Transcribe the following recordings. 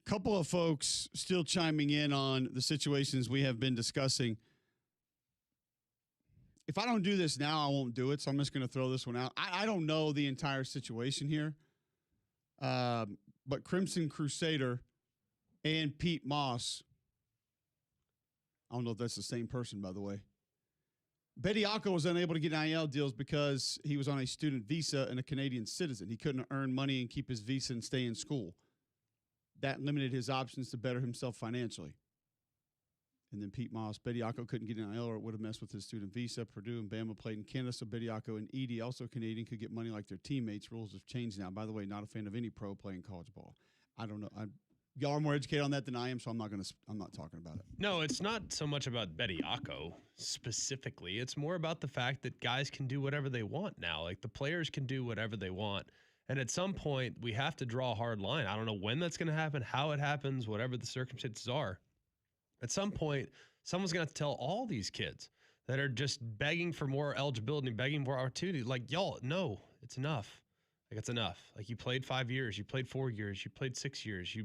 couple of folks still chiming in on the situations we have been discussing. If I don't do this now, I won't do it, so I'm just going to throw this one out. I don't know the entire situation here, but Crimson Crusader and Pete Moss, I don't know if that's the same person, by the way. Bediako was unable to get NIL deals because he was on a student visa and a Canadian citizen. He couldn't earn money and keep his visa and stay in school. That limited his options to better himself financially. And then Pete Moss, Bediako couldn't get an NIL or it would have messed with his student visa. Purdue and Bama played in Canada, so Bediako and Edey, also Canadian, could get money like their teammates. Rules have changed now. By the way, not a fan of any pro playing college ball. I don't know. Y'all are more educated on that than I am, so I'm not talking about it. No, it's not so much about Bediako specifically. It's more about the fact that guys can do whatever they want now. Like, the players can do whatever they want. And at some point, we have to draw a hard line. I don't know when that's going to happen, how it happens, whatever the circumstances are. At some point, someone's going to have to tell all these kids that are just begging for more eligibility, begging for opportunity, like, y'all, no, it's enough. Like, it's enough. Like, you played 5 years, you played 4 years, you played 6 years, you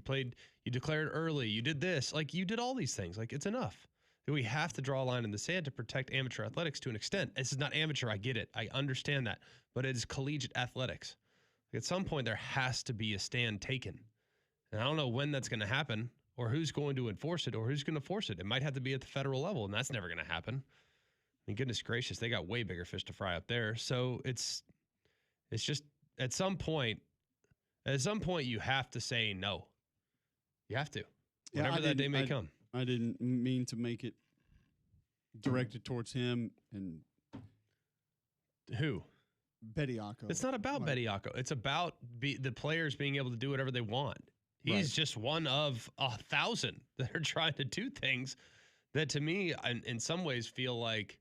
declared early, you did this. Like, you did all these things. Like, it's enough. We have to draw a line in the sand to protect amateur athletics to an extent. This is not amateur. I get it. I understand that. But it is collegiate athletics. Like, at some point, there has to be a stand taken. And I don't know when that's going to happen, or who's going to enforce it, or who's going to force it. It might have to be at the federal level, and that's never going to happen. I mean, goodness gracious, they got way bigger fish to fry up there. So it's just at some point you have to say no. You have to. Whenever that day may come. I didn't mean to make it directed towards him and who? Bediako. It's not about Bediako. It's about the players being able to do whatever they want. He's just one of 1,000 that are trying to do things that, to me, in some ways, feel like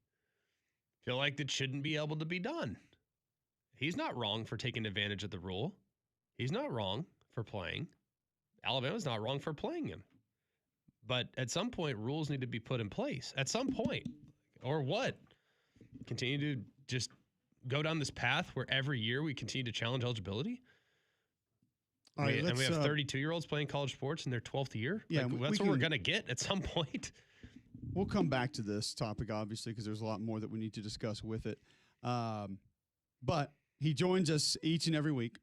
that shouldn't be able to be done. He's not wrong for taking advantage of the rule. He's not wrong for playing. Alabama's not wrong for playing him. But at some point, rules need to be put in place. At some point. Or what? Continue to just go down this path where every year we continue to challenge eligibility? All right, and we have 32-year-olds playing college sports in their 12th year? Yeah, like, that's what we're going to get at some point. We'll come back to this topic, obviously, because there's a lot more that we need to discuss with it. But he joins us each and every week.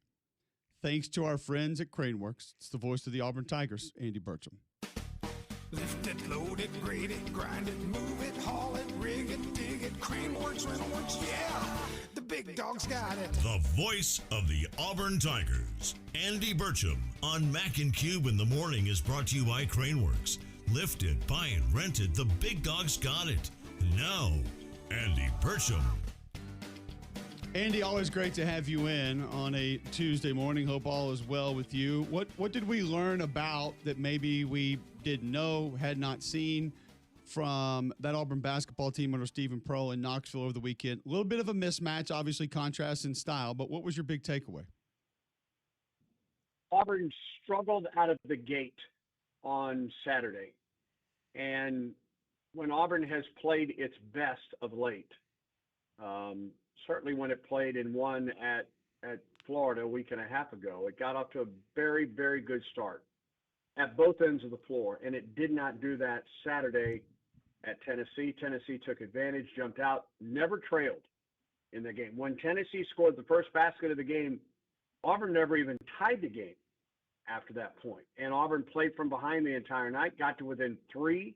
Thanks to our friends at Craneworks. It's the voice of the Auburn Tigers, Andy Burcham. Lift it, load it, grade it, grind it, move it, haul it, rig it, dig it, Craneworks, Rentalworks, yeah! The big dog's got it. The voice of the Auburn Tigers, Andy Burcham, on Mac and Cube in the Morning is brought to you by Craneworks. Lifted, buy and rented, the big dog's got it. Now, Andy Burcham. Andy, always great to have you in on a Tuesday morning. Hope all is well with you. What did we learn about that maybe we didn't know, had not seen from that Auburn basketball team under Stephen Pearl in Knoxville over the weekend? A little bit of a mismatch, obviously contrast in style, but what was your big takeaway? Auburn struggled out of the gate on Saturday. And when Auburn has played its best of late, certainly when it played and won at Florida a week and a half ago, it got off to a very, very good start at both ends of the floor. And it did not do that Saturday at Tennessee. Tennessee took advantage, jumped out, never trailed in the game. When Tennessee scored the first basket of the game, Auburn never even tied the game after that point. And Auburn played from behind the entire night, got to within 3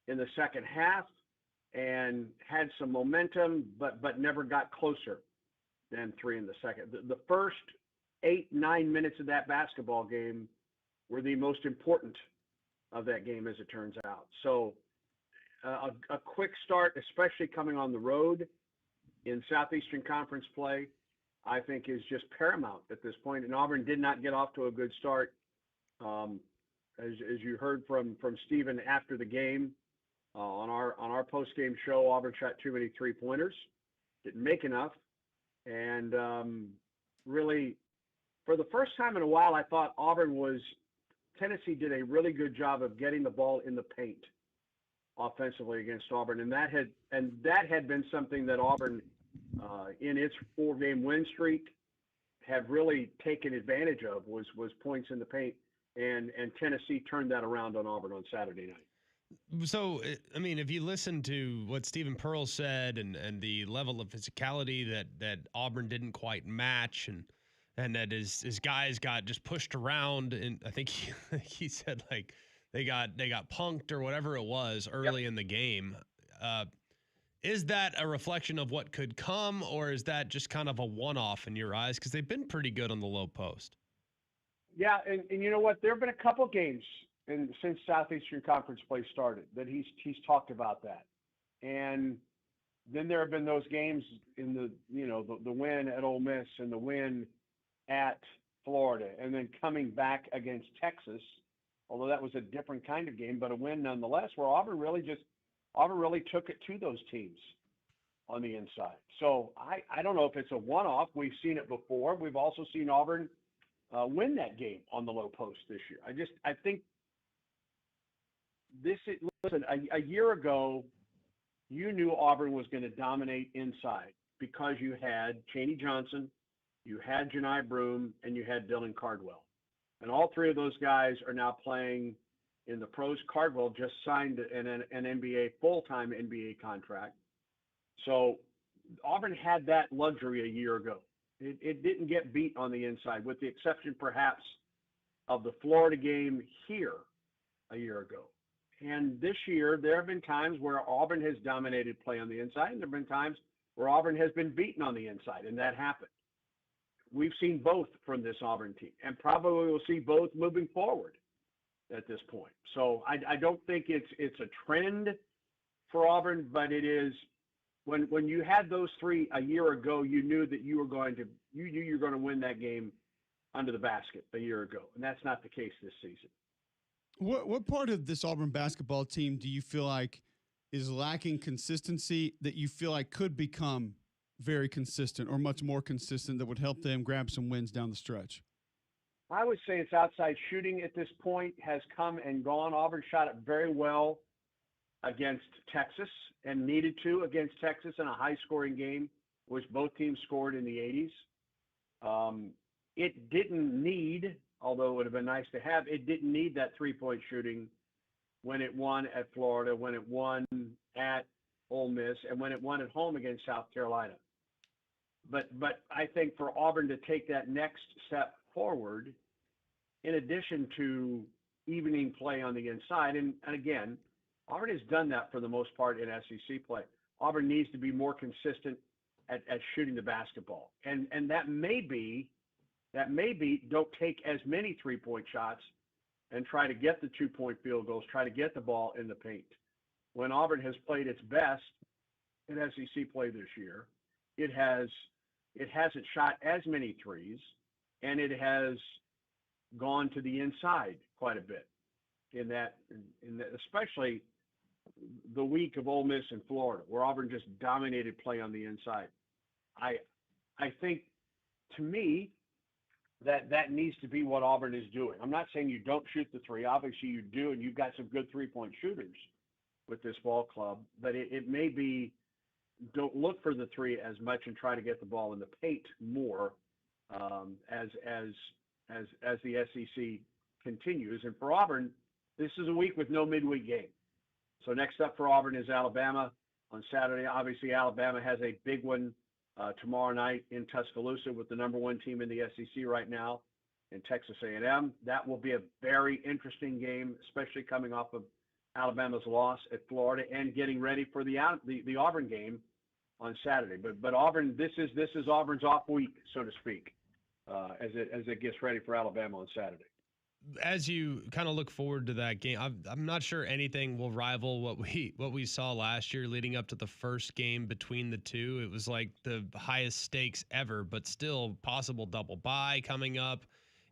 in the second half, and had some momentum, but never got closer than 3 in the second. The first 8-9 minutes of that basketball game were the most important of that game, as it turns out. So a quick start, especially coming on the road in Southeastern Conference play, I think is just paramount at this point. And Auburn did not get off to a good start. As you heard from Stephen after the game, on our post-game show, Auburn shot too many three-pointers, didn't make enough. And really, for the first time in a while, I thought Tennessee did a really good job of getting the ball in the paint offensively against Auburn. And that had been something that Auburn, in its 4-game win streak, had really taken advantage of, was points in the paint and Tennessee turned that around on Auburn on Saturday night. So, I mean, if you listen to what Stephen Pearl said and the level of physicality that Auburn didn't quite match and that his guys got just pushed around, and I think he said like they got punked or whatever it was early in the game. Is that a reflection of what could come, or is that just kind of a one-off in your eyes? Because they've been pretty good on the low post. Yeah, and you know what? There have been a couple games since Southeastern Conference play started that he's talked about that. And then there have been those games in the win at Ole Miss and the win at Florida, and then coming back against Texas, although that was a different kind of game, but a win nonetheless, where Auburn really took it to those teams on the inside. So I don't know if it's a one-off. We've seen it before. We've also seen Auburn win that game on the low post this year. I think listen, a year ago, you knew Auburn was going to dominate inside because you had Chaney Johnson, you had Janai Broome, and you had Dylan Cardwell. And all three of those guys are now playing in the pros. Cardwell just signed an NBA, full-time NBA contract. So Auburn had that luxury a year ago. It didn't get beat on the inside, with the exception perhaps of the Florida game here a year ago. And this year, there have been times where Auburn has dominated play on the inside, and there have been times where Auburn has been beaten on the inside, and that happened. We've seen both from this Auburn team, and probably we'll see both moving forward at this point. So I don't think it's a trend for Auburn, but it is when you had those three a year ago, you knew that you were going to win that game under the basket a year ago, and that's not the case this season. What part of this Auburn basketball team do you feel like is lacking consistency that you feel like could become very consistent or much more consistent that would help them grab some wins down the stretch? I would say it's outside shooting at this point has come and gone. Auburn shot it very well against Texas and needed to against Texas in a high-scoring game, which both teams scored in the 80s. It didn't need, although it would have been nice to have, it didn't need that three-point shooting when it won at Florida, when it won at Ole Miss, and when it won at home against South Carolina. But I think for Auburn to take that next step forward, in addition to evening play on the inside, and again, Auburn has done that for the most part in SEC play. Auburn needs to be more consistent at shooting the basketball. And that may be don't take as many three-point shots and try to get the two-point field goals, try to get the ball in the paint. When Auburn has played its best in SEC play this year, it hasn't shot as many threes, and it has gone to the inside quite a bit in that especially the week of Ole Miss and Florida, where Auburn just dominated play on the inside. I think, to me, that needs to be what Auburn is doing. I'm not saying you don't shoot the three. Obviously you do, and you've got some good three-point shooters with this ball club, but it may be don't look for the three as much and try to get the ball in the paint more as the SEC continues. And for Auburn, this is a week with no midweek game. So next up for Auburn is Alabama on Saturday. Obviously, Alabama has a big one tomorrow night in Tuscaloosa with the number one team in the SEC right now in Texas A&M. That will be a very interesting game, especially coming off of Alabama's loss at Florida and getting ready for the Auburn game on Saturday. But Auburn, this is Auburn's off week, so to speak, as it gets ready for Alabama on Saturday. As you kind of look forward to that game, I'm not sure anything will rival what we saw last year leading up to the first game between the two. It was like the highest stakes ever, but still possible double bye coming up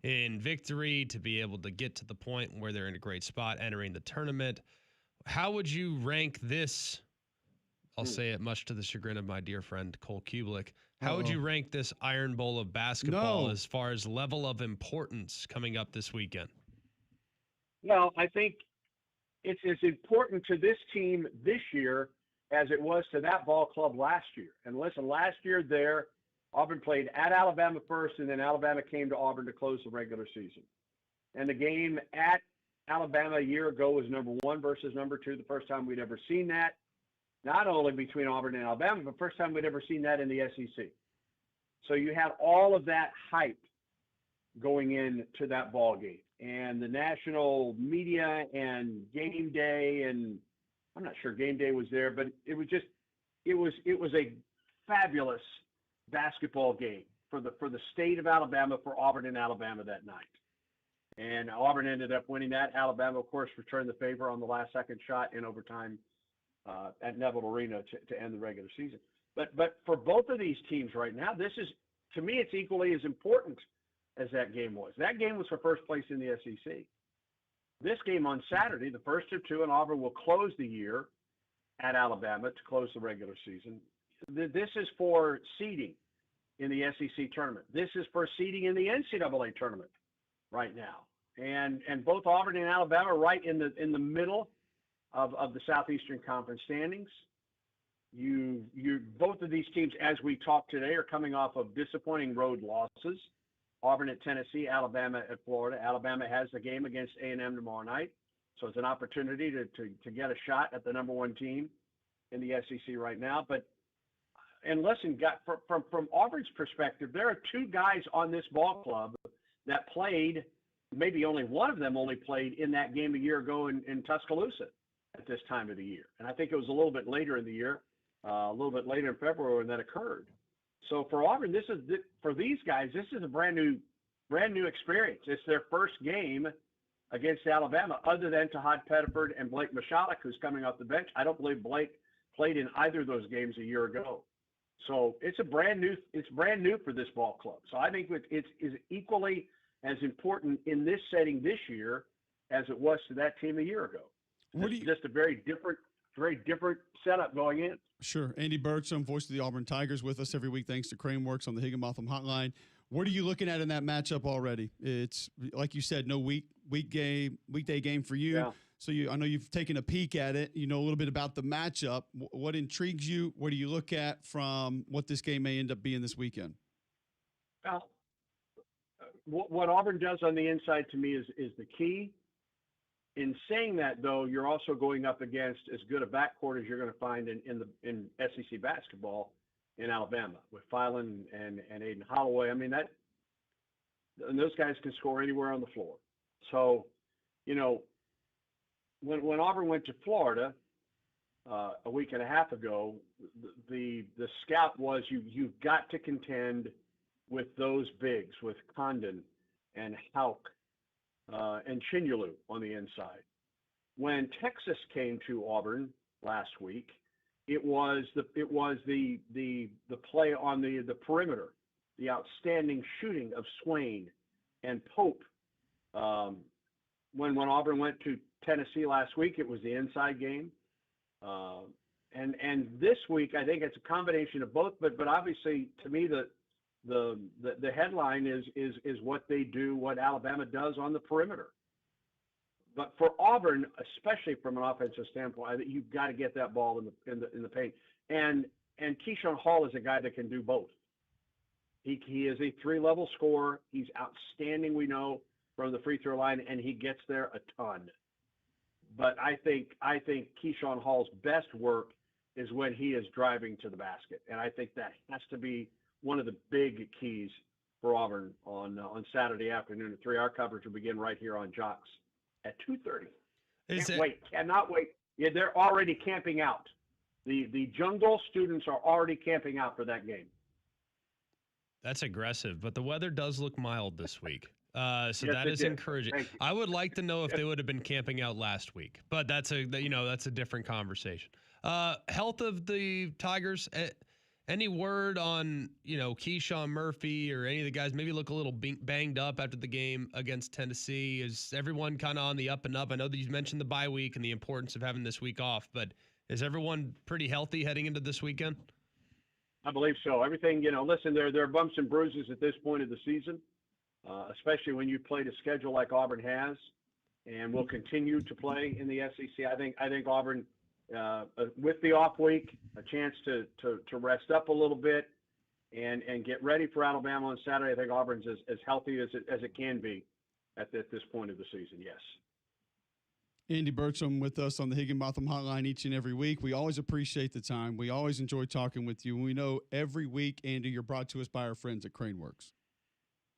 in victory to be able to get to the point where they're in a great spot entering the tournament. How would you rank this? I'll say it much to the chagrin of my dear friend Cole Cubelic. How would you rank this Iron Bowl of basketball as far as level of importance coming up this weekend? Well, I think it's as important to this team this year as it was to that ball club last year. And listen, last year Auburn played at Alabama first, and then Alabama came to Auburn to close the regular season. And the game at Alabama a year ago was number 1 versus number 2, the first time we'd ever seen that, not only between Auburn and Alabama, but first time we'd ever seen that in the SEC. So you had all of that hype going into that ball game, and the national media and game day, and I'm not sure game day was there, but it was a fabulous basketball game for the state of Alabama, for Auburn and Alabama that night. And Auburn ended up winning that. Alabama, of course, returned the favor on the last second shot in overtime at Neville Arena to end the regular season. But for both of these teams right now, this is, to me, it's equally as important as that game was. That game was for first place in the SEC. This game on Saturday, the first of 2, and Auburn will close the year at Alabama to close the regular season. This is for seeding in the SEC tournament. This is for seeding in the NCAA tournament right now. And both Auburn and Alabama are right in the middle of the Southeastern Conference standings. Both of these teams, as we talk today, are coming off of disappointing road losses. Auburn at Tennessee, Alabama at Florida. Alabama has the game against A&M tomorrow night, so it's an opportunity to get a shot at the number 1 team in the SEC right now. And listen, from Auburn's perspective, there are 2 guys on this ball club that played. Maybe only one of them only played in that game a year ago in Tuscaloosa at this time of the year, and I think it was a little bit later in the year, a little bit later in February when that occurred. So for Auburn, for these guys, this is a brand new experience. It's their first game against Alabama, other than Tahad Pettiford and Blake Michalek, who's coming off the bench. I don't believe Blake played in either of those games a year ago. So it's brand new for this ball club. So I think it's equally as important in this setting this year as it was to that team a year ago. Just a very different setup going in. Sure. Andy Burcham, voice of the Auburn Tigers, with us every week thanks to Craneworks on the Higginbotham Hotline. What are you looking at in that matchup already? It's, like you said, no weekday game for you. Yeah. So I know you've taken a peek at it. You know a little bit about the matchup. What intrigues you? What do you look at from what this game may end up being this weekend? Well, what Auburn does on the inside to me is the key. In saying that, though, you're also going up against as good a backcourt as you're going to find in SEC basketball in Alabama with Filan and Aiden Holloway. I mean, and those guys can score anywhere on the floor. So, when Auburn went to Florida a week and a half ago, the scout was you've got to contend with those bigs, with Condon and Houck and Chinyelu on the inside. When Texas came to Auburn last week, it was the play on the perimeter, the outstanding shooting of Swain and Pope. When Auburn went to Tennessee last week, it was the inside game. And this week, I think it's a combination of both. But obviously, to me, the headline is what they do, what Alabama does on the perimeter. But for Auburn, especially from an offensive standpoint, I think you've got to get that ball in the paint. And Keyshawn Hall is a guy that can do both. He is a 3-level scorer. He's outstanding, we know, from the free throw line, and he gets there a ton. But I think Keyshawn Hall's best work is when he is driving to the basket, and I think that has to be one of the big keys for Auburn on Saturday afternoon at 3. Our coverage will begin right here on Jocks at 2:30. Cannot wait. Yeah, they're already camping out. The Jungle students are already camping out for that game. That's aggressive, but the weather does look mild this week. So yes, that is encouraging. I would like to know if they would have been camping out last week, but that's a different conversation. Health of the Tigers. Any word on, Keyshawn Murphy or any of the guys maybe look a little banged up after the game against Tennessee? Is everyone kind of on the up and up? I know that you mentioned the bye week and the importance of having this week off, but is everyone pretty healthy heading into this weekend? I believe so. Everything, listen, there are bumps and bruises at this point of the season, especially when you played a schedule like Auburn has and will continue to play in the SEC. I think Auburn, with the off week, a chance to rest up a little bit and get ready for Alabama on Saturday. I think Auburn's as healthy as it can be at this point of the season. Yes. Andy Burcham with us on the Higginbotham Hotline each and every week. We always appreciate the time. We always enjoy talking with you. And we know every week, Andy, you're brought to us by our friends at Craneworks.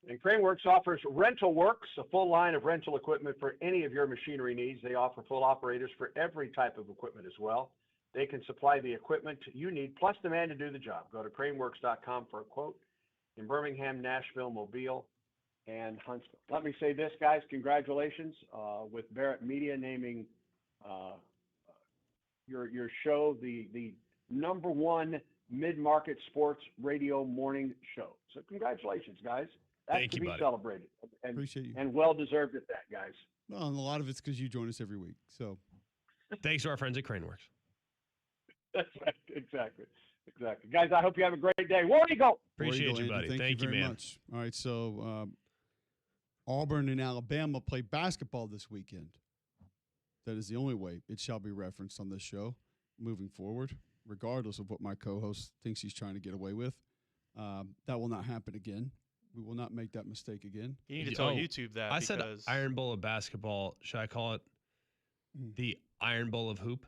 And Craneworks offers Rental Works, a full line of rental equipment for any of your machinery needs. They offer full operators for every type of equipment as well. They can supply the equipment you need, plus the man to do the job. Go to craneworks.com for a quote in Birmingham, Nashville, Mobile, and Huntsville. Let me say this, guys. Congratulations with Barrett Media naming your show the number one mid-market sports radio morning show. So congratulations, guys. That's Thank to you, be buddy. celebrated. And, Appreciate you. and well-deserved at that, guys. Well, and a lot of it's because you join us every week. So Thanks to our friends at Craneworks. That's right. Exactly. Guys, I hope you have a great day. War Eagle! Appreciate War Eagle, you, buddy. Andy. Thank you, very man. much. All right, so Auburn and Alabama play basketball this weekend. That is the only way it shall be referenced on this show moving forward, regardless of what my co-host thinks he's trying to get away with. That will not happen again. We will not make that mistake again. You need to tell YouTube that. I said because Iron Bowl of basketball. Should I call it the Iron Bowl of hoop?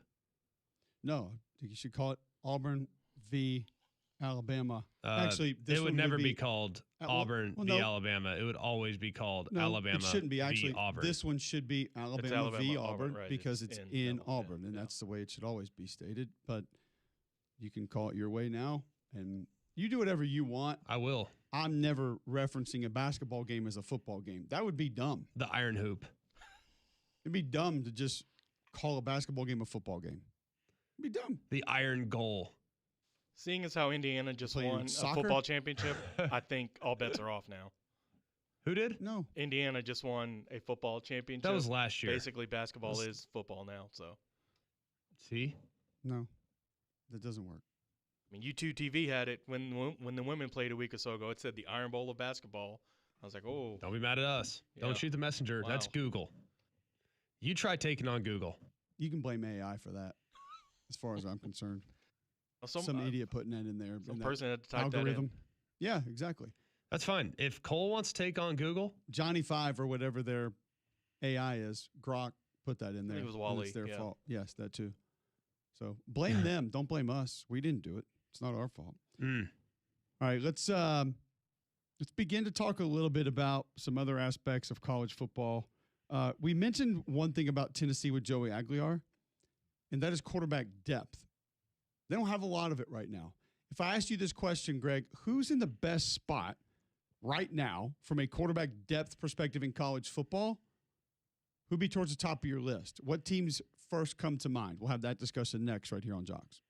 No, I think you should call it Auburn v. Alabama. Actually, this it would one never be called well, Auburn well, v. no. Alabama. It would always be called No, Alabama it shouldn't be. Actually, v. Auburn. this one should be Alabama v. Alabama, Auburn right. because It's it's in in Alabama, Auburn, and yeah. that's the way it should always be stated. But you can call it your way now, and you do whatever you want. I will. I'm never referencing a basketball game as a football game. That would be dumb. The Iron Hoop. It'd be dumb to just call a basketball game a football game. It'd be dumb. The Iron Goal. seeing as how Indiana just Playing won a soccer? football championship, I think all bets are off now. Who did? No. Indiana just won a football championship. That was last year. Basically, basketball is football now. So, See? No. That doesn't work. I mean, U2 TV had it when the women played a week or so ago. It said the Iron Bowl of basketball. I was like, oh, Don't be mad at us. Yeah. Don't shoot the messenger. That's Wow. Google. You try taking on Google. You can blame AI for that, as far as I'm concerned. some Some idiot putting that in there. some in that person had to type algorithm. that Yeah, exactly. That's fine. If Cole wants to take on Google, Johnny Five or whatever their AI is, Grok put that in there. think it was and Wally, It's their yeah. fault. Yes, that too. So blame them. Don't blame us. We didn't do it. It's not our fault. mm, All right, let's begin to talk a little bit about some other aspects of college football. We mentioned one thing about Tennessee with Joey Aguilar, and that is quarterback depth. They don't have a lot of it right now. If I asked you this question, Greg, who's in the best spot right now from a quarterback depth perspective in college football? Who'd be towards the top of your list? What teams first come to mind? We'll have that discussion next right here on Jocks.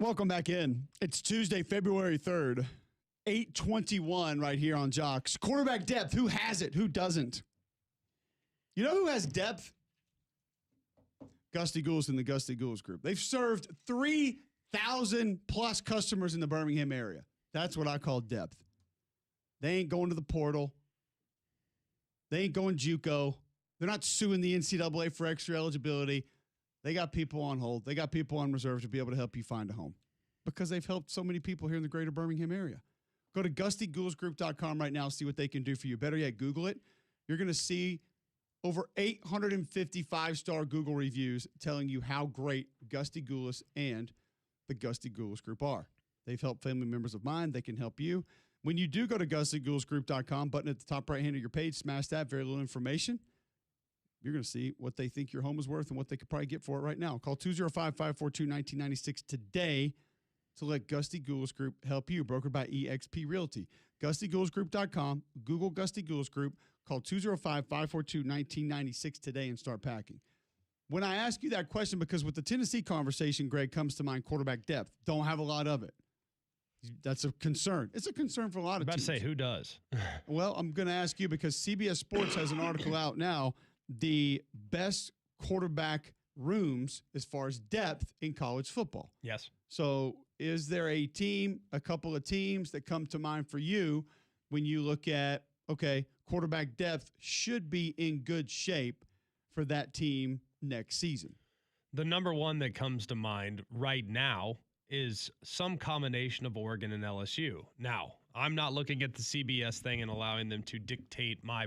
Welcome back in. It's Tuesday, February 3rd, 8:21 right here on Jocks. Quarterback depth, who has it? Who doesn't? You know who has depth? Gusty Ghouls and the Gusty Ghouls group. They've served 3,000 plus customers in the Birmingham area. That's what I call depth. They ain't going to the portal. They ain't going JUCO. They're not suing the NCAA for extra eligibility. They got people on hold. They got people on reserve to be able to help you find a home because they've helped so many people here in the greater Birmingham area. Go to GustyGhoulsGroup.com right now, see what they can do for you. Better yet, Google it. You're going to see over 850 five-star Google reviews telling you how great Gusty Ghoulis and the Gusty Ghoulis Group are. They've helped family members of mine. They can help you. When you do go to GustyGhoulsGroup.com, button at the top right hand of your page, smash that, very little information. You're going to see what they think your home is worth and what they could probably get for it right now. Call 205-542-1996 today to let Gusty Ghoulis Group help you. Brokered by eXp Realty. GustyGhoulsGroup.com. Google Gusty Ghoulis Group. Call 205-542-1996 today and start packing. When I ask you that question, because with the Tennessee conversation, Greg, comes to mind quarterback depth. Don't have a lot of it. That's a concern. It's a concern for a lot of teams. About to say, who does? Well, I'm going to ask you because CBS Sports has an article out now, the best quarterback rooms as far as depth in college football. Yes. So is there a team, a couple of teams that come to mind for you when you look at, okay, quarterback depth should be in good shape for that team next season? The number one that comes to mind right now is some combination of Oregon and LSU. Now, I'm not looking at the CBS thing and allowing them to dictate my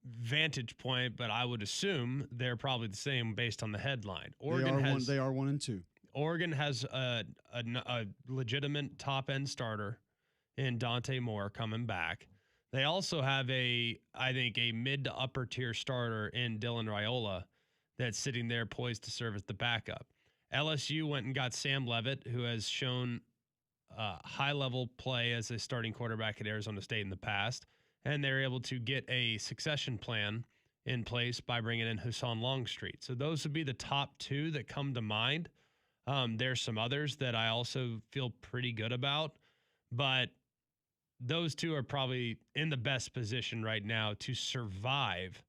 vantage point, but I would assume they're probably the same based on the headline. They are 1 and 2. Oregon has a legitimate top end starter in Dante Moore coming back. They also have I think a mid to upper tier starter in Dylan Raiola that's sitting there poised to serve as the backup. LSU went and got Sam Leavitt, who has shown high level play as a starting quarterback at Arizona State in the past. And they're able to get a succession plan in place by bringing in Hassan Longstreet. So those would be the top two that come to mind. There's some others that I also feel pretty good about, but those two are probably in the best position right now to survive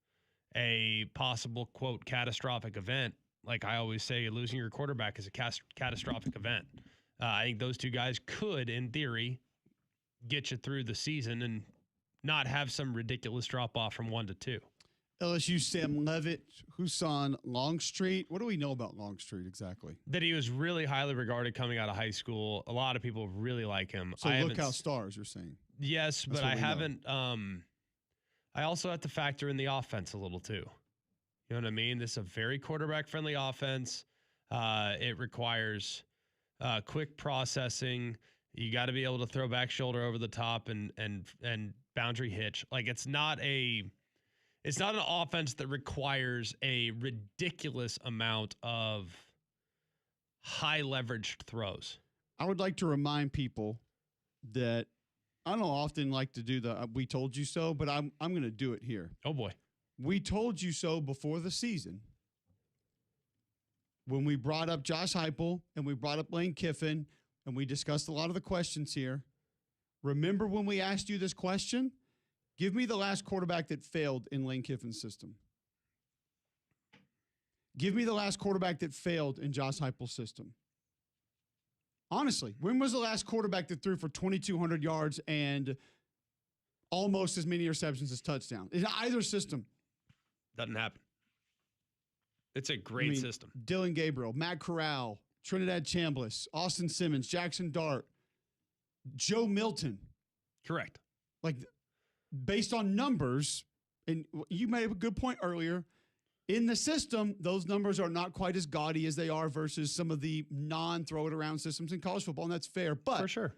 a possible, quote, catastrophic event. Like I always say, losing your quarterback is a catastrophic event. I think those two guys could, in theory, get you through the season and not have some ridiculous drop off from 1 to 2. LSU, Sam Leavitt, Hassan Longstreet. What do we know about Longstreet exactly? That he was really highly regarded coming out of high school. A lot of people really like him. So look out stars, you're saying. Yes, but I haven't. I also have to factor in the offense a little too. You know what I mean? This is a very quarterback-friendly offense. It requires quick processing. You got to be able to throw back shoulder over the top and boundary hitch. Like it's not an offense that requires a ridiculous amount of high leveraged throws. I would like to remind people that I don't often like to do the "we told you so," but I'm going to do it here. Oh boy, we told you so before the season when we brought up Josh Heupel and we brought up Lane Kiffin and we discussed a lot of the questions here. Remember when we asked you this question? Give me the last quarterback that failed in Lane Kiffin's system. Give me the last quarterback that failed in Josh Heupel's system. Honestly, when was the last quarterback that threw for 2,200 yards and almost as many receptions as touchdowns? In either system. Doesn't happen. It's a great system. Dylan Gabriel, Matt Corral, Trinidad Chambliss, Austin Simmons, Jackson Dart, Joe Milton. Correct. Like, based on numbers, and you made a good point earlier, in the system, those numbers are not quite as gaudy as they are versus some of the non-throw-it-around systems in college football, and that's fair. But for sure,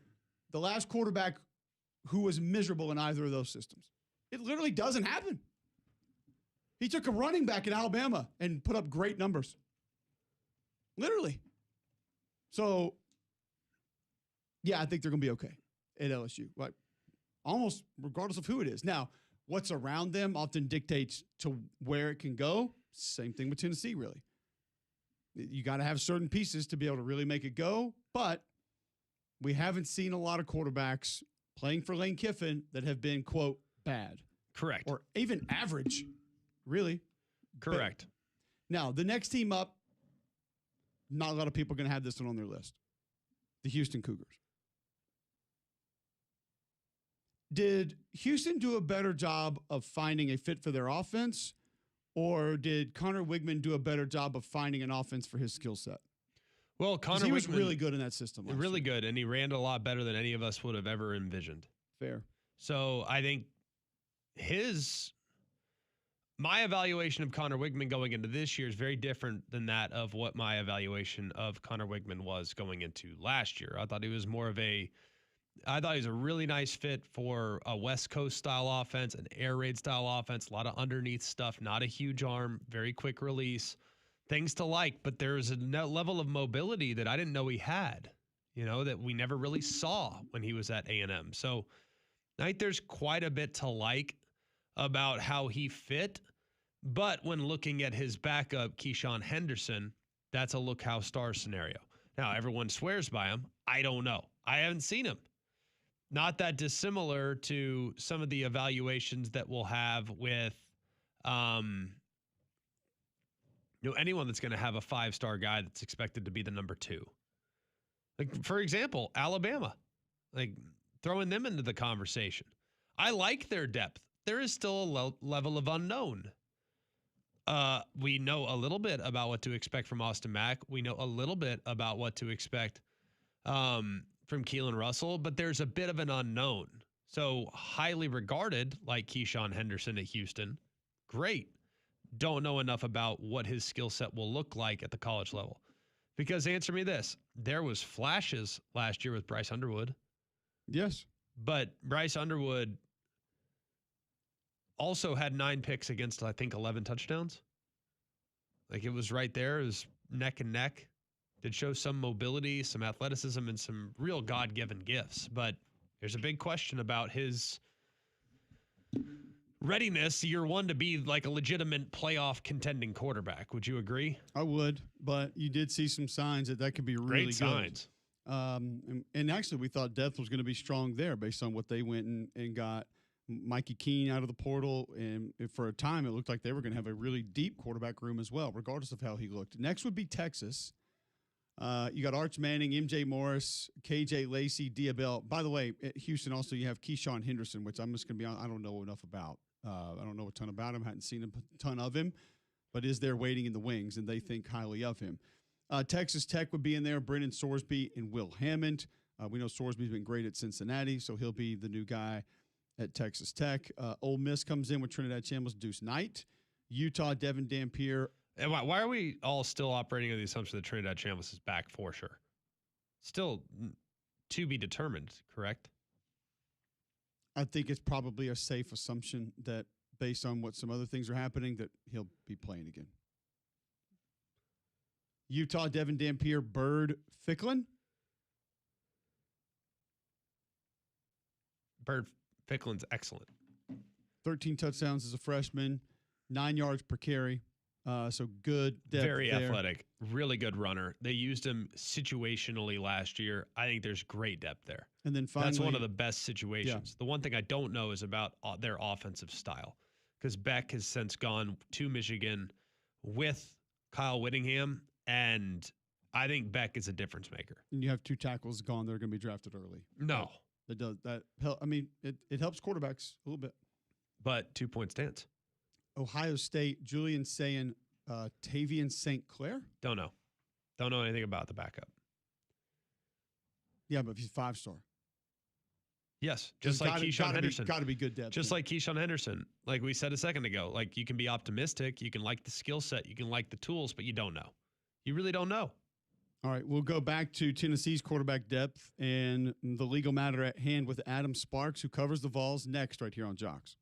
the last quarterback who was miserable in either of those systems, it literally doesn't happen. He took a running back in Alabama and put up great numbers. Literally. So, yeah, I think they're going to be okay at LSU. Like, almost regardless of who it is. Now, what's around them often dictates to where it can go. Same thing with Tennessee, really. You got to have certain pieces to be able to really make it go. But we haven't seen a lot of quarterbacks playing for Lane Kiffin that have been, quote, bad. Correct. Or even average, really. Correct. Now, the next team up, not a lot of people are going to have this one on their list. The Houston Cougars. Did Houston do a better job of finding a fit for their offense, or did Connor Wigman do a better job of finding an offense for his skill set? Well, Connor he was Wigman, really good in that system. Really good, and he ran a lot better than any of us would have ever envisioned. Fair. So I think my evaluation of Connor Wigman going into this year is very different than that of what my evaluation of Connor Wigman was going into last year. I thought he was a really nice fit for a West Coast style offense, an air raid style offense, a lot of underneath stuff, not a huge arm, very quick release, things to like. But there's a level of mobility that I didn't know he had, that we never really saw when he was at A&M. So I think there's quite a bit to like about how he fit. But when looking at his backup, Keyshawn Henderson, that's a look how star scenario. Now, everyone swears by him. I don't know. I haven't seen him. Not that dissimilar to some of the evaluations that we'll have with anyone that's going to have a 5-star guy that's expected to be the number 2. Like, for example, Alabama. Like, throwing them into the conversation. I like their depth. There is still a level of unknown. We know a little bit about what to expect from Austin Mack. We know a little bit about what to expect from Keelan Russell, but there's a bit of an unknown. So highly regarded, like Keyshawn Henderson at Houston, great. Don't know enough about what his skill set will look like at the college level. Because answer me this, there was flashes last year with Bryce Underwood. Yes. But Bryce Underwood also had 9 picks against, I think, 11 touchdowns. Like, it was right there. It was neck and neck. Did show some mobility, some athleticism, and some real God-given gifts. But there's a big question about his readiness year one to be like a legitimate playoff contending quarterback. Would you agree? I would, but you did see some signs that could be really Great signs. Good. And actually, we thought depth was going to be strong there based on what they went and got Mikey Keene out of the portal. And for a time, it looked like they were going to have a really deep quarterback room as well, regardless of how he looked. Next would be Texas. You got Arch Manning, MJ Morris, KJ Lacey, Diabell. By the way, at Houston also you have Keyshawn Henderson, which I'm just going to be honest, I don't know enough about. I don't know a ton about him. Hadn't seen a ton of him, but is there waiting in the wings, and they think highly of him. Texas Tech would be in there, Brennan Sorsby and Will Hammond. We know Sorsby's been great at Cincinnati, so he'll be the new guy at Texas Tech. Ole Miss comes in with Trinidad Chambliss, Deuce Knight. Utah, Devin Dampier. And why are we all still operating on the assumption that Trinidad Chambliss is back for sure? Still to be determined, correct? I think it's probably a safe assumption that based on what some other things are happening, that he'll be playing again. Utah, Devin Dampier, Bird Ficklin. Bird Ficklin's excellent. 13 touchdowns as a freshman, 9 yards per carry. So good depth. Very there. athletic, really good runner. They used him situationally last year. I think there's great depth there. And then finally, that's one of the best situations. The one thing I don't know is about their offensive style, because Beck has since gone to Michigan with Kyle Whittingham, and I think Beck is a difference maker. And you have 2 tackles gone that are going to be drafted early. No. That does that. I mean, it helps quarterbacks a little bit. But 2-point stance. Ohio State, Julian Sayin, Tavian St. Clair? Don't know. Don't know anything about the backup. Yeah, but if he's 5-star. Yes, just like Keyshawn Henderson. Got to be good depth. Just like Keyshawn Henderson. Like we said a second ago, like you can be optimistic, you can like the skill set, you can like the tools, but you don't know. You really don't know. All right, we'll go back to Tennessee's quarterback depth and the legal matter at hand with Adam Sparks, who covers the Vols, next right here on Jocks.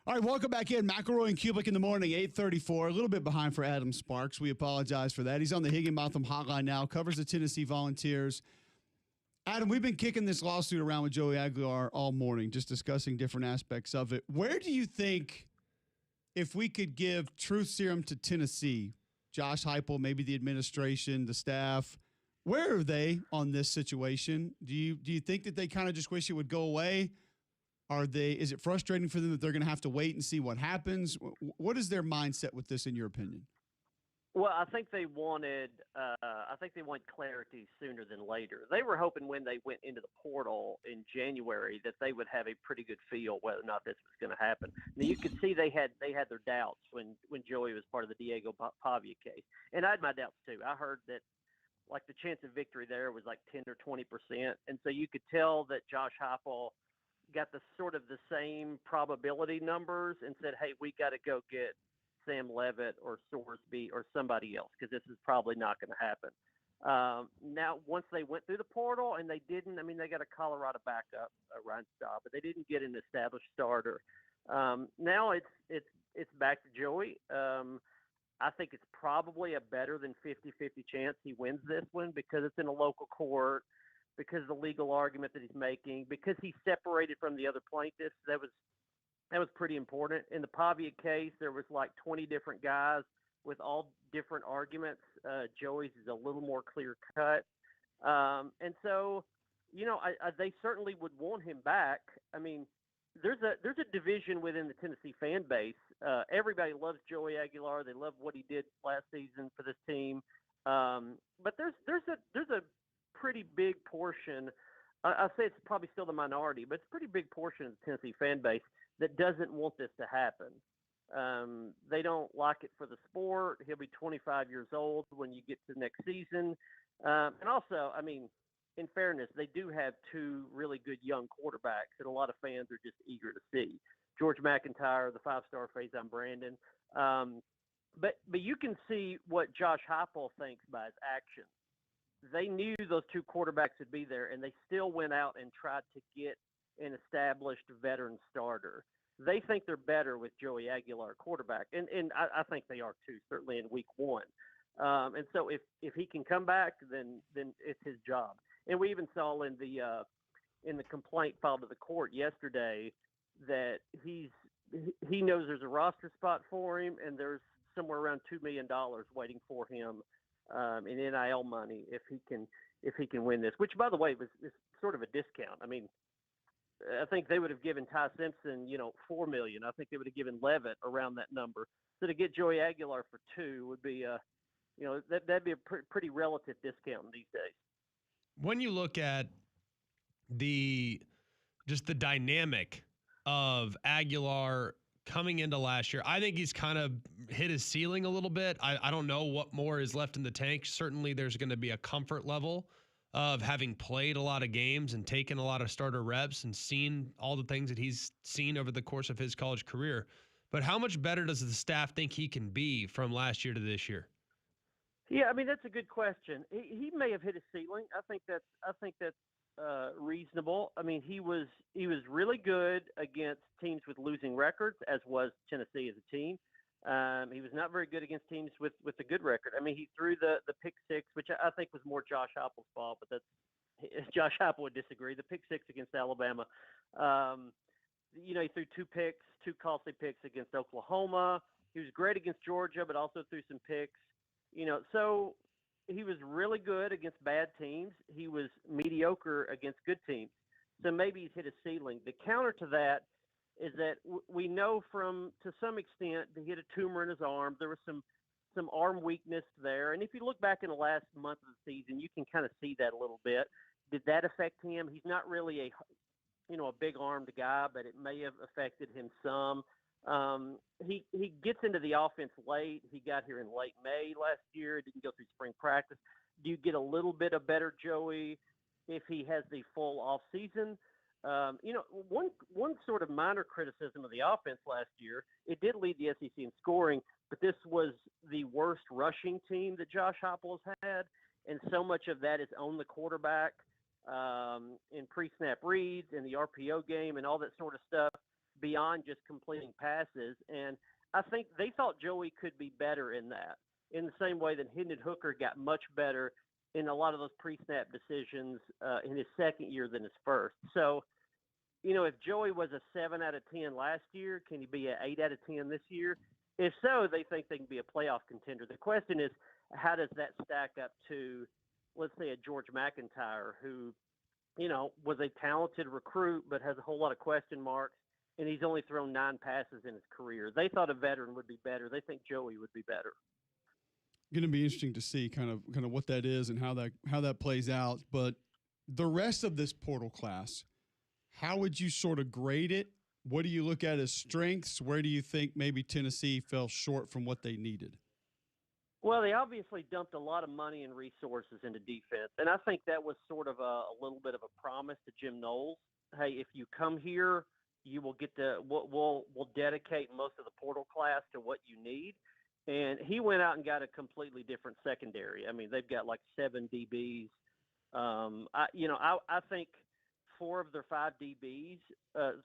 All right, welcome back in. McElroy and Cubelic in the morning, 8:34. A little bit behind for Adam Sparks. We apologize for that. He's on the Higginbotham hotline now, covers the Tennessee Volunteers. Adam, we've been kicking this lawsuit around with Joey Aguilar all morning, just discussing different aspects of it. Where do you think, if we could give truth serum to Tennessee, Josh Heupel, maybe the administration, the staff, where are they on this situation? Do you think that they kind of just wish it would go away? Is it frustrating for them that they're going to have to wait and see what happens? What is their mindset with this, in your opinion? Well, I think they want clarity sooner than later. They were hoping when they went into the portal in January that they would have a pretty good feel whether or not this was going to happen. Now, you could see they had their doubts when Joey was part of the Diego Pavia case, and I had my doubts too. I heard that like the chance of victory there was like 10 or 20%, and so you could tell that Josh Heupel got the sort of the same probability numbers and said, hey, we got to go get Sam Levitt or Sorsby or somebody else because this is probably not going to happen. Now, once they went through the portal and they didn't, I mean, they got a Colorado backup, Ryan Staub, but they didn't get an established starter. Now it's back to Joey. I think it's probably a better than 50-50 chance he wins this one because it's in a local court, because of the legal argument that he's making, because he's separated from the other plaintiffs. That was pretty important. In the Pavia case, there was like 20 different guys with all different arguments. Joey's is a little more clear cut. And so, they certainly would want him back. I mean, there's a division within the Tennessee fan base. Everybody loves Joey Aguilar. They love what he did last season for this team. But there's a pretty big portion. I'll say it's probably still the minority, but it's a pretty big portion of the Tennessee fan base that doesn't want this to happen. They don't like it for the sport. He'll be 25 years old when you get to the next season. And also, I mean, in fairness, they do have two really good young quarterbacks that a lot of fans are just eager to see. George McIntyre, the five-star Faison Brandon. But you can see what Josh Heupel thinks by his actions. They knew those two quarterbacks would be there, and they still went out and tried to get an established veteran starter. They think they're better with Joey Aguilar quarterback, and I think they are too, certainly in week one. And so if he can come back, then it's his job. And we even saw in the complaint filed to the court yesterday that he knows there's a roster spot for him, and there's somewhere around $2 million waiting for him in NIL money if he can win this. Which, by the way, is sort of a discount. I mean, I think they would have given Ty Simpson, $4 million. I think they would have given Levitt around that number. So to get Joey Aguilar for $2 million would be that'd be a pretty relative discount these days. When you look at the dynamic of Aguilar coming into last year, I think he's kind of hit his ceiling a little bit. I don't know what more is left in the tank. Certainly there's going to be a comfort level of having played a lot of games and taken a lot of starter reps and seen all the things that he's seen over the course of his college career. But how much better does the staff think he can be from last year to this year? Yeah, I mean, that's a good question. He may have hit his ceiling. I think that's reasonable. I mean, he was really good against teams with losing records, as was Tennessee as a team. He was not very good against teams with a good record. I mean, he threw the pick six, which I think was more Josh Heupel's fault, but Josh Heupel would disagree. The pick six against Alabama. He threw two costly picks against Oklahoma. He was great against Georgia, but also threw some picks. So he was really good against bad teams. He was mediocre against good teams. So maybe he's hit a ceiling. The counter to that is that we know to some extent, that he had a tumor in his arm. There was some arm weakness there. And if you look back in the last month of the season, you can kind of see that a little bit. Did that affect him? He's not really a big-armed guy, but it may have affected him some. He gets into the offense late. He got here in late May last year. Didn't go through spring practice. Do you get a little bit of better Joey if he has the full off season? One sort of minor criticism of the offense last year, it did lead the SEC in scoring, but this was the worst rushing team that Josh Heupel has had, and so much of that is on the quarterback in pre-snap reads and the RPO game and all that sort of stuff. beyond just completing passes. And I think they thought Joey could be better in that, in the same way that Hendon Hooker got much better in a lot of those pre-snap decisions in his second year than his first. So, if Joey was a 7 out of 10 last year, can he be an 8 out of 10 this year? If so, they think they can be a playoff contender. The question is, how does that stack up to, let's say, a George McIntyre who, was a talented recruit but has a whole lot of question marks, and he's only thrown 9 passes in his career. They thought a veteran would be better. They think Joey would be better. Going to be interesting to see kind of what that is and how that plays out. But the rest of this portal class, how would you sort of grade it? What do you look at as strengths? Where do you think maybe Tennessee fell short from what they needed? Well, they obviously dumped a lot of money and resources into defense, and I think that was sort of a little bit of a promise to Jim Knowles. Hey, if you come here, you will get we'll dedicate most of the portal class to what you need. And he went out and got a completely different secondary. I mean, they've got like 7 DBs. I think 4 of their 5 DBs,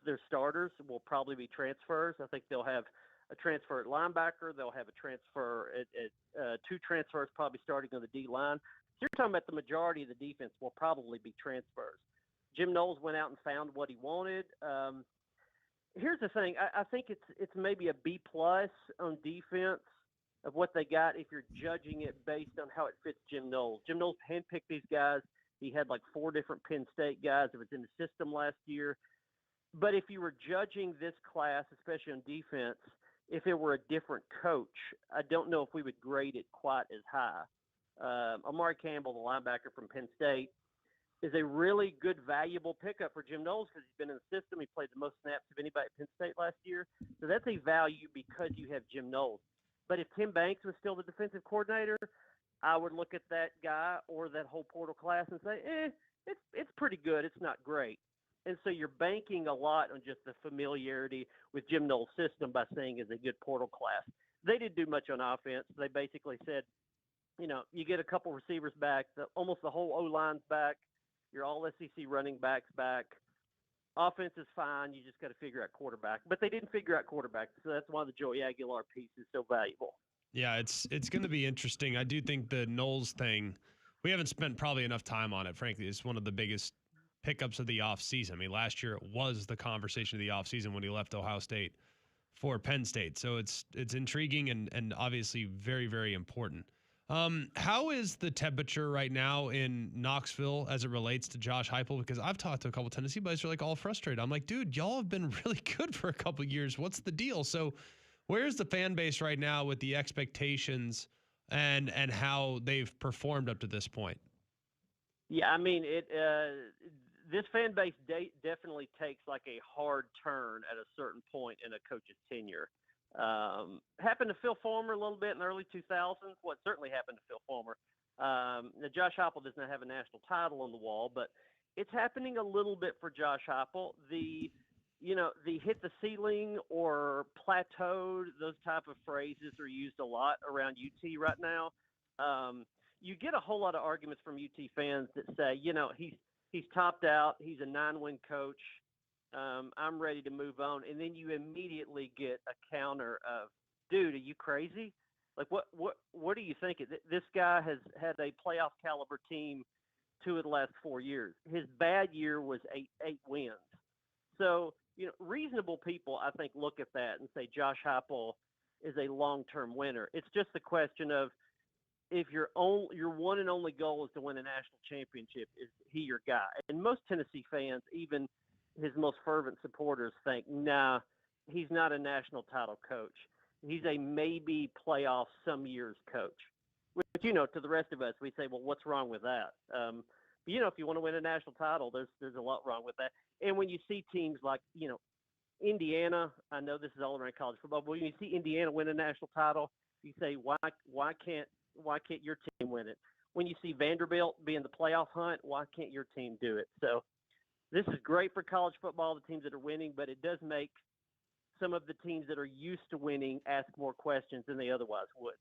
their starters, will probably be transfers. I think they'll have a transfer at linebacker. They'll have a transfer at 2 transfers probably starting on the D-line. So you're talking about the majority of the defense will probably be transfers. Jim Knowles went out and found what he wanted. Here's the thing. I think it's maybe a B+ on defense of what they got if you're judging it based on how it fits Jim Knowles. Jim Knowles handpicked these guys. He had like 4 different Penn State guys that was in the system last year. But if you were judging this class, especially on defense, if it were a different coach, I don't know if we would grade it quite as high. Amari Campbell, the linebacker from Penn State, is a really good, valuable pickup for Jim Knowles because he's been in the system. He played the most snaps of anybody at Penn State last year. So that's a value because you have Jim Knowles. But if Tim Banks was still the defensive coordinator, I would look at that guy or that whole portal class and say, it's pretty good. It's not great. And so you're banking a lot on just the familiarity with Jim Knowles' system by saying it's a good portal class. They didn't do much on offense. They basically said, you get a couple receivers back, almost the whole O-line's back, your all SEC running backs back. Offense is fine. You just got to figure out quarterback. But they didn't figure out quarterback, so that's why the Joey Aguilar piece is so valuable. Yeah, it's going to be interesting. I do think the Knowles thing, we haven't spent probably enough time on it, frankly. It's one of the biggest pickups of the offseason. I mean, last year it was the conversation of the offseason when he left Ohio State for Penn State. So it's intriguing and obviously very, very important. How is the temperature right now in Knoxville as it relates to Josh Heupel? Because I've talked to a couple of Tennessee boys who are like all frustrated. I'm like, dude, y'all have been really good for a couple of years. What's the deal? So where's the fan base right now with the expectations and how they've performed up to this point? Yeah, I mean, this fan base definitely takes like a hard turn at a certain point in a coach's tenure. Happened to Phil Fulmer a little bit in the early 2000s. What certainly happened to Phil Fulmer. Now Josh Heupel does not have a national title on the wall, but it's happening a little bit for Josh Heupel. The hit the ceiling or plateaued, those type of phrases are used a lot around UT right now. You get a whole lot of arguments from UT fans that say, he's topped out. He's a 9-win coach. I'm ready to move on. And then you immediately get a counter of, dude, are you crazy? Like, what are you thinking? This guy has had a playoff caliber team 2 of the last 4 years. His bad year was eight wins. So, reasonable people, I think, look at that and say Josh Heupel is a long-term winner. It's just the question of if your one and only goal is to win a national championship, is he your guy? And most Tennessee fans, even his most fervent supporters, think, nah, he's not a national title coach. He's a maybe playoff some years coach. Which, to the rest of us, we say, well, what's wrong with that? If you want to win a national title, there's a lot wrong with that. And when you see teams like, Indiana, I know this is all around college football, but when you see Indiana win a national title, you say, why can't your team win it? When you see Vanderbilt be in the playoff hunt, why can't your team do it? So this is great for college football, the teams that are winning, but it does make some of the teams that are used to winning ask more questions than they otherwise would.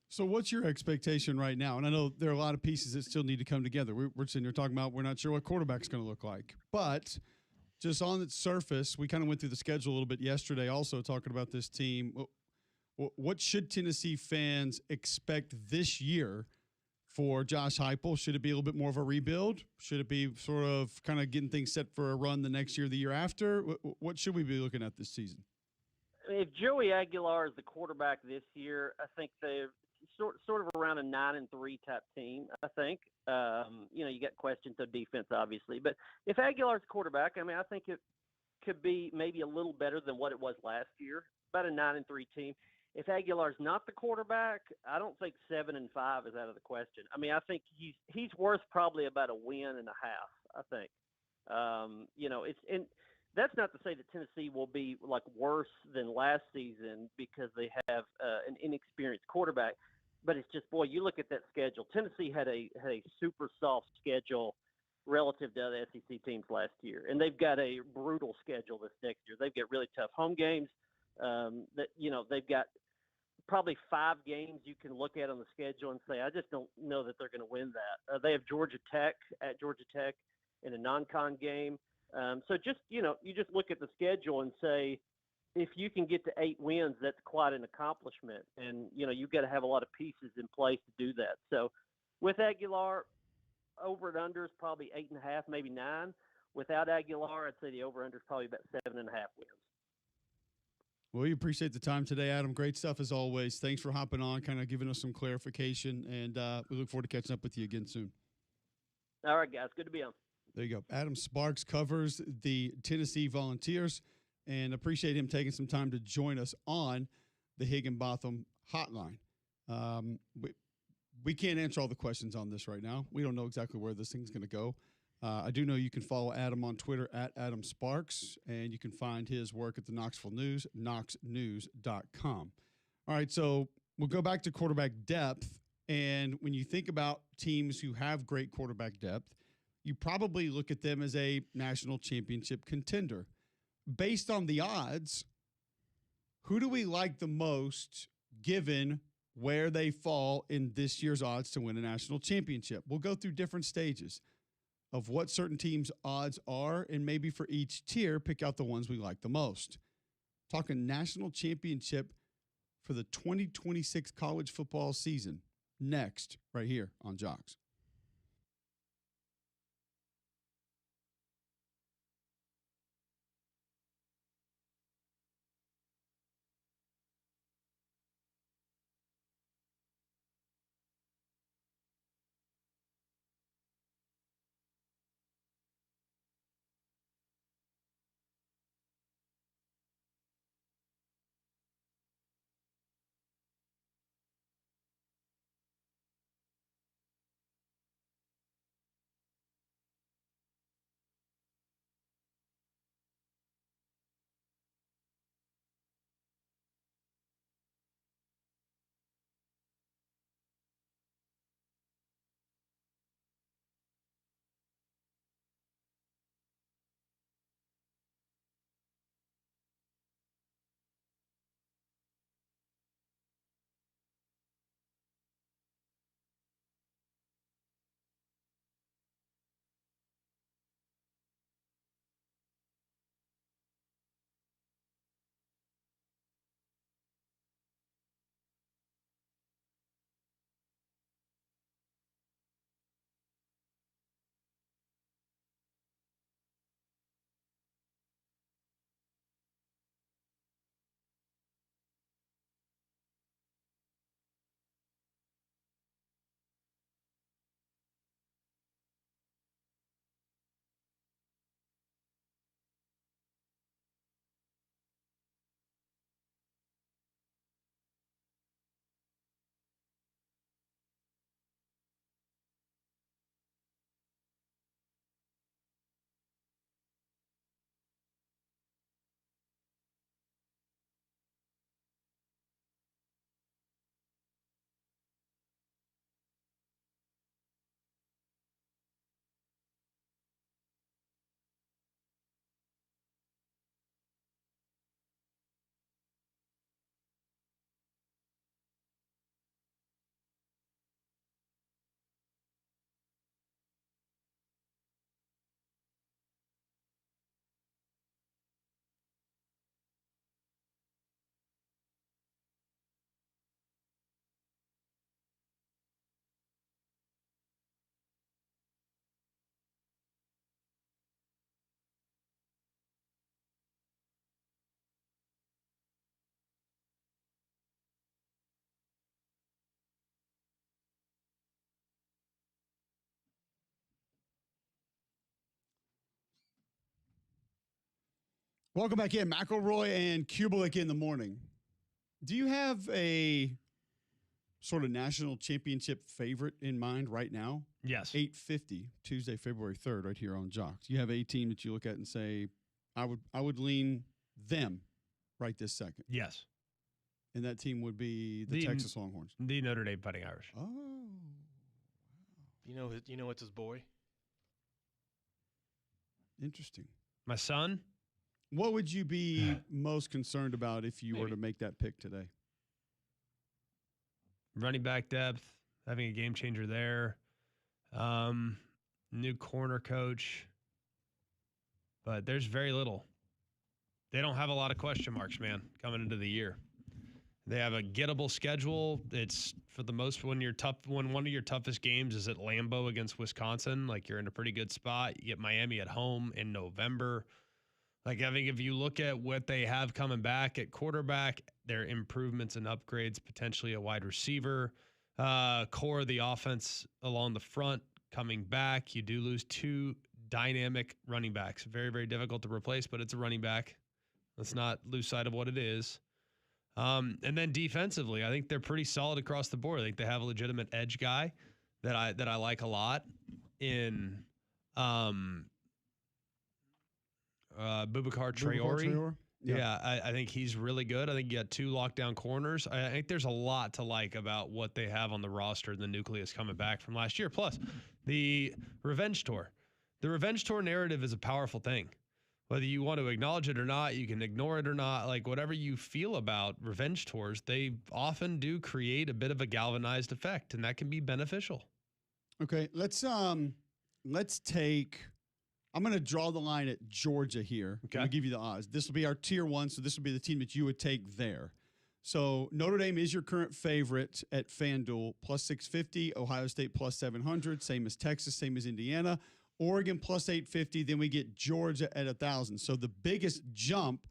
So what's your expectation right now? And I know there are a lot of pieces that still need to come together. We're sitting here talking about we're not sure what quarterback's going to look like. But just on its surface, we kind of went through the schedule a little bit yesterday, also talking about this team. What should Tennessee fans expect this year for Josh Heupel? Should it be a little bit more of a rebuild? Should it be sort of kind of getting things set for a run the next year, the year after? What should we be looking at this season? If Joey Aguilar is the quarterback this year, I think they're sort of around a 9-3 type team. I think you got questions of defense, obviously, but if Aguilar's quarterback, I mean, I think it could be maybe a little better than what it was last year, about a 9-3 team. If Aguilar's not the quarterback, I don't think 7-5 is out of the question. I mean, I think he's worth probably about a win and a half. I think, and that's not to say that Tennessee will be like worse than last season because they have an inexperienced quarterback. But it's just, boy, you look at that schedule. Tennessee had a super soft schedule relative to other SEC teams last year, and they've got a brutal schedule this next year. They've got really tough home games. They've got probably 5 games you can look at on the schedule and say, I just don't know that they're going to win that. They have Georgia Tech in a non-con game. So just, you just look at the schedule and say, if you can get to 8 wins, that's quite an accomplishment. And, you've got to have a lot of pieces in place to do that. So with Aguilar, over and under is probably 8.5, maybe 9. Without Aguilar, I'd say the over under is probably about 7.5 wins. Well, we appreciate the time today, Adam. Great stuff as always. Thanks for hopping on, kind of giving us some clarification, and we look forward to catching up with you again soon. All right, guys. Good to be on. There you go. Adam Sparks covers the Tennessee Volunteers, and appreciate him taking some time to join us on the Higginbotham Hotline. We can't answer all the questions on this right now. We don't know exactly where this thing's going to go. I do know you can follow Adam on Twitter at Adam Sparks, and you can find his work at the Knoxville News, knoxnews.com. All right, so we'll go back to quarterback depth, and when you think about teams who have great quarterback depth, you probably look at them as a national championship contender. Based on the odds, who do we like the most given where they fall in this year's odds to win a national championship? We'll go through different stages of what certain teams' odds are, and maybe for each tier, pick out the ones we like the most. Talking national championship for the 2026 college football season next, right here on Jocks. Welcome back in. McElroy and Cubelic in the morning. Do you have a sort of national championship favorite in mind right now? Yes. 8:50, Tuesday, February 3rd, right here on Jocks. You have a team that you look at and say, I would lean them right this second. Yes. And that team would be the Texas Longhorns. The Notre Dame Fighting Irish. Oh. You know it's his boy. Interesting. My son? What would you be most concerned about if you were to make that pick today? Running back depth, having a game changer there. New corner coach. But there's very little. They don't have a lot of question marks, man, coming into the year. They have a gettable schedule. It's for the most when one of your toughest games is at Lambeau against Wisconsin. Like, you're in a pretty good spot. You get Miami at home in November. Like, I think if you look at what they have coming back at quarterback, their improvements and upgrades, potentially a wide receiver, core of the offense along the front coming back. You do lose two dynamic running backs. Very, very difficult to replace, but it's a running back. Let's not lose sight of what it is. And then defensively, I think they're pretty solid across the board. I think they have a legitimate edge guy that I like a lot in Boubacar Traore. Yeah, I think he's really good. I think you got two lockdown corners. I think there's a lot to like about what they have on the roster, the nucleus coming back from last year. Plus, the revenge tour. The revenge tour narrative is a powerful thing. Whether you want to acknowledge it or not, you can ignore it or not, like whatever you feel about revenge tours, they often do create a bit of a galvanized effect, and that can be beneficial. Okay, let's take I'm going to draw the line at Georgia here. Okay. I'll give you the odds. This will be our tier 1, so this will be the team that you would take there. So Notre Dame is your current favorite at FanDuel, plus 650, Ohio State plus 700, same as Texas, same as Indiana. Oregon plus 850, then we get Georgia at 1,000. So the biggest jump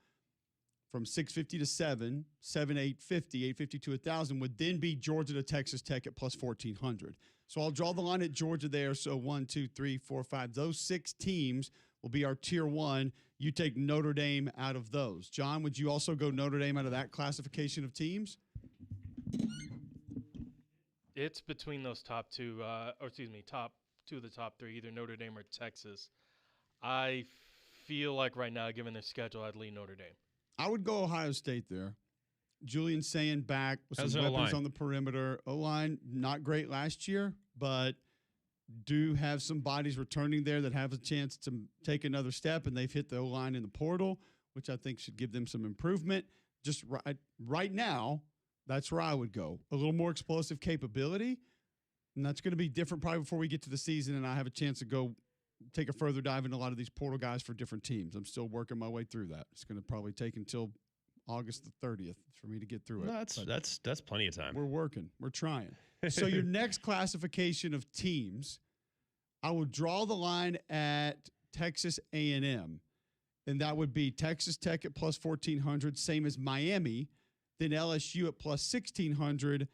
from 650 to 850 to 1,000 would then be Georgia to Texas Tech at plus 1,400. So I'll draw the line at Georgia there. So 1, 2, 3, 4, 5. Those 6 teams will be our tier 1. You take Notre Dame out of those. John, would you also go Notre Dame out of that classification of teams? It's between those top two, top two of the top 3, either Notre Dame or Texas. I feel like right now, given their schedule, I'd lean Notre Dame. I would go Ohio State there. Julian Saying back with some weapons on the perimeter. O-line, not great last year, but do have some bodies returning there that have a chance to take another step, and they've hit the O-line in the portal, which I think should give them some improvement. Just right now, that's where I would go. A little more explosive capability, and that's going to be different probably before we get to the season and I have a chance to go take a further dive into a lot of these portal guys for different teams. I'm still working my way through that. It's going to probably take until August the 30th for me to get through it. That's plenty of time. We're working. We're trying. So your next classification of teams, I would draw the line at Texas A&M, and that would be Texas Tech at plus 1,400, same as Miami, then LSU at plus 1,600,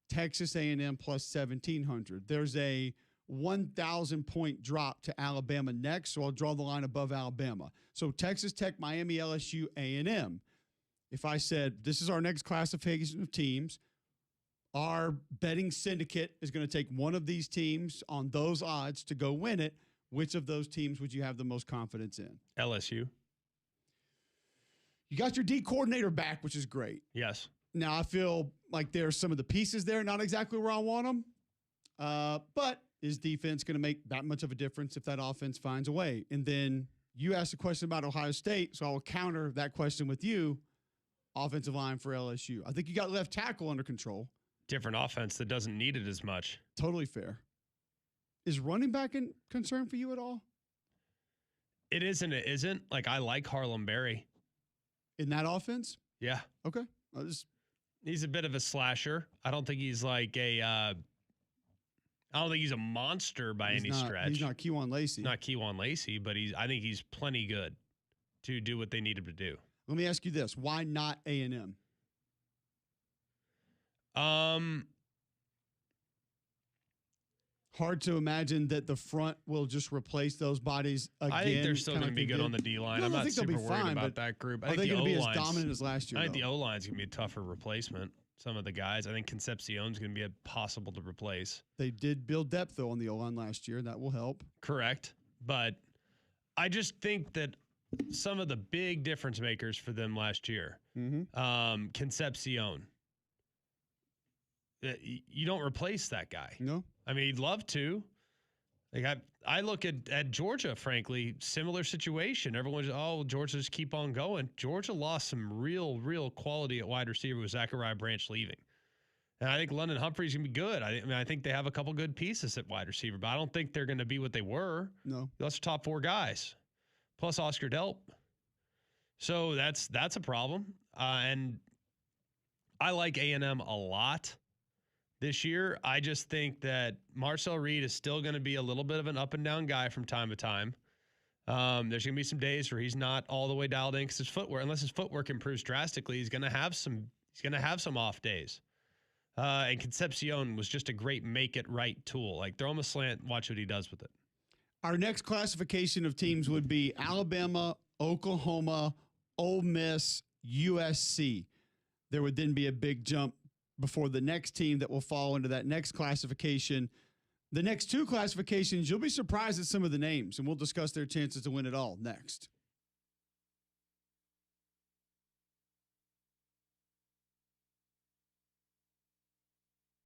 Texas A&M plus 1,700. There's a 1,000-point drop to Alabama next, so I'll draw the line above Alabama. So Texas Tech, Miami, LSU, A&M. If I said this is our next classification of teams, our betting syndicate is going to take one of these teams on those odds to go win it, which of those teams would you have the most confidence in? LSU. You got your D coordinator back, which is great. Yes. Now, I feel like there's some of the pieces there, not exactly where I want them. But is defense going to make that much of a difference if that offense finds a way? And then you asked a question about Ohio State, so I will counter that question with you. Offensive line for LSU. I think you got left tackle under control. Different offense that doesn't need it as much. Totally fair. Is running back a concern for you at all? It is and it isn't. Like, I like Harlem Berry. In that offense? Yeah. Okay. He's a bit of a slasher. I don't think he's like I don't think he's a monster by any stretch. He's not Kejuan Lacey. Not Kejuan Lacey, but I think he's plenty good to do what they need him to do. Let me ask you this. Why not A&M? hard to imagine that the front will just replace those bodies again. I think they're still going to be good on the D line. I'm not super worried about that group. I think they're the going to be as dominant as last year. I think the O-line's going to be a tougher replacement. Some of the guys. I think Concepcion's going to be impossible to replace. They did build depth, though, on the O-line last year. That will help. Correct. But I just think that some of the big difference makers for them last year, Concepcion, you don't replace that guy. No. I mean, he'd love to. Like I look at Georgia, frankly, similar situation. Everyone's, Georgia just keep on going. Georgia lost some real quality at wide receiver with Zachariah Branch leaving. And I think London Humphrey's going to be good. I think they have a couple good pieces at wide receiver, but I don't think they're going to be what they were. No. That's the top 4 guys, plus Oscar Delp. So that's a problem. And I like A&M a lot this year. I just think that Marcel Reed is still going to be a little bit of an up and down guy from time to time. There's going to be some days where he's not all the way dialed in because his footwork, unless his footwork improves drastically, he's going to have some off days. And Concepcion was just a great make it right tool. Like throw him a slant, watch what he does with it. Our next classification of teams would be Alabama, Oklahoma, Ole Miss, USC. There would then be a big jump before the next team that will fall into that next classification. The next 2 classifications, you'll be surprised at some of the names, and we'll discuss their chances to win it all next.